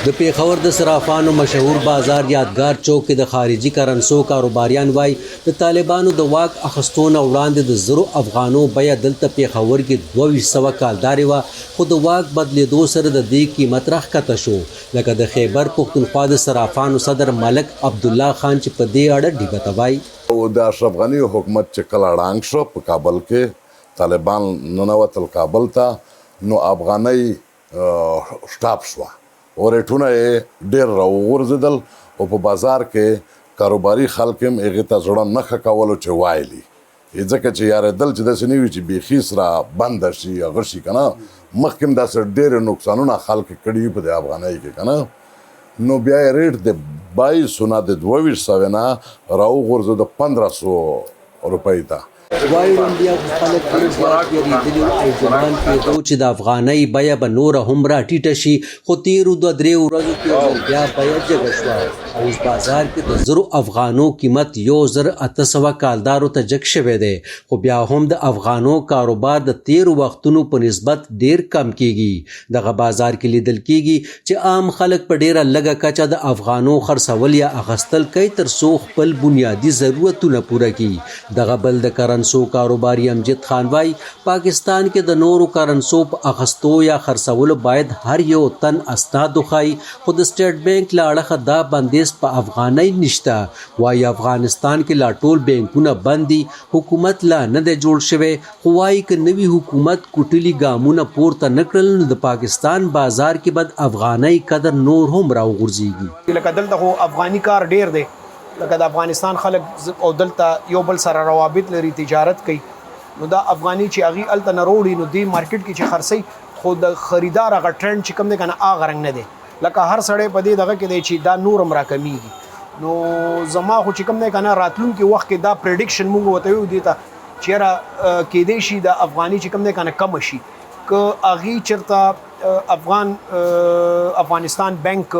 د پیښور د صرافانو مشهور بازار یادګار چوک کې د خارجي کرنسو کاروباریان وای د طالبانو د واک اخستون وړاندې د زرو افغانو بیه دلته پیښور کې 2200 کالدارو و خو د واک بدلیدو سره د دې قیمت راښکته شو لکه د خیبر پښتونخوا د صرافانو صدر ملک عبدالله خان چې په دې اړه ډیوه ته وای او د افغاني حکومت چې کله ړانګ شو په کابل کې طالبان ننوتل کابل ته نو افغانۍ سټاپ شوه او ریټونه یې ډېر راوغورځېدل او په بازار کې کاروباري خلک هم هغې ته زړه نه ښه کولو چې وایلي ځکه چې یارېدل چې داسې نه وي چې بیخي سره بنده شي هغه شي که نه مخکې هم داسې ډېرې نقصانونه خلک کړي وي په د افغانۍ کې که نه نو بیا یې ریټ د 2200 نه د 2200 نه راوغورځېد 1500 روپۍ ته وايي بیا خلک ډېر زیات یېرېدلي او ګمان کېدو چې د افغانۍ بیه به نوره هم راټیټه شي خو تېرو 2-3 ورځو کې یو ځل بیا بیه جګه شوه او اوس بازار کې د زرو افغانو قیمت 1800 کالدارو ته جګ شوی دی خو بیا هم د افغانو کاروبار د تېرو وختونو په نسبت ډېر کم کېږي دغه بازار کې لیدل کېږي چې عام خلک په ډېره لږه کچه د افغانو خرڅول یا اخیستل کوي تر څو خپل بنیادي ضرورتونه پوره کړي دغه بل د کرنسو کاروباري امجد خان وای پاکستان کې د نورو کرنسو په اخستو یا خرڅولو باید هر یو تن اسناد وښایي خو د سټیټ بینک له اړخه دا بندیز په افغانۍ نشته وایي افغانستان کې لا ټول بینکونه بند دي حکومت لا نه دی جوړ شوی خو وایي که نوي حکومت کوټلي ګامونه پورته نه کړل نو د پاکستان بازار کې به د افغانۍ قدر نور هم راوغورځېږي لکه دلته خو افغاني کار ډېر دی لکه د افغانستان خلک او دلته یو بل سره روابط لري تجارت کوي نو دا افغاني چې هغې هلته نه راوړي نو دې مارکیټ کې چې خرڅوي خو د خریدار هغه ټرنډ چې کوم دی که نه هغه رنګ نه دی لکه هر سړی په دې دغه کې دی چې دا نور هم راکمیږي نو زما خو چې کوم دی که نه راتلونکي وخت کې دا پریډکشن موږ ورته ویو دې ته چې یاره کیدای شي د افغاني چې کوم دی که نه کمه شي که هغې چېرته افغانستان بینک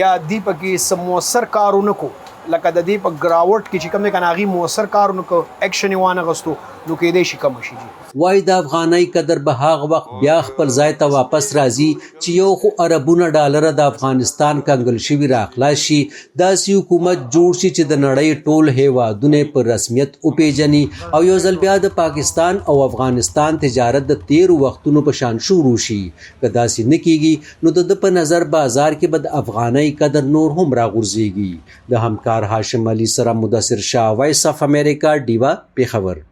یا دی پکې څه مؤثر کار ونه کو لکه د دې په ګراوټ کې چې کوم دی که نه هغې مؤثر کار ونه کړو ایکشن یې وانغستو نو کیدای شي کمه شي وایي د افغانۍ قدر به هغه وخت بیا خپل ځای ته واپس راځي چې یو خو اربونه ډالره د افغانستان کنګل شوي راخلاص شي داسې حکومت جوړ شي چې د نړۍ ټول هیوادونه په رسمیت وپیژني او یو ځل بیا د پاکستان او افغانستان تجارت د تیرو وختونو په شان شروع شي که داسې نه کیږي نو د ده په نظر بازار کې به د افغانۍ قدر نور هم راغورځېږي د همکار هاشم علي سره مدثر شاه وایس اف امریکا ډیوه پیښور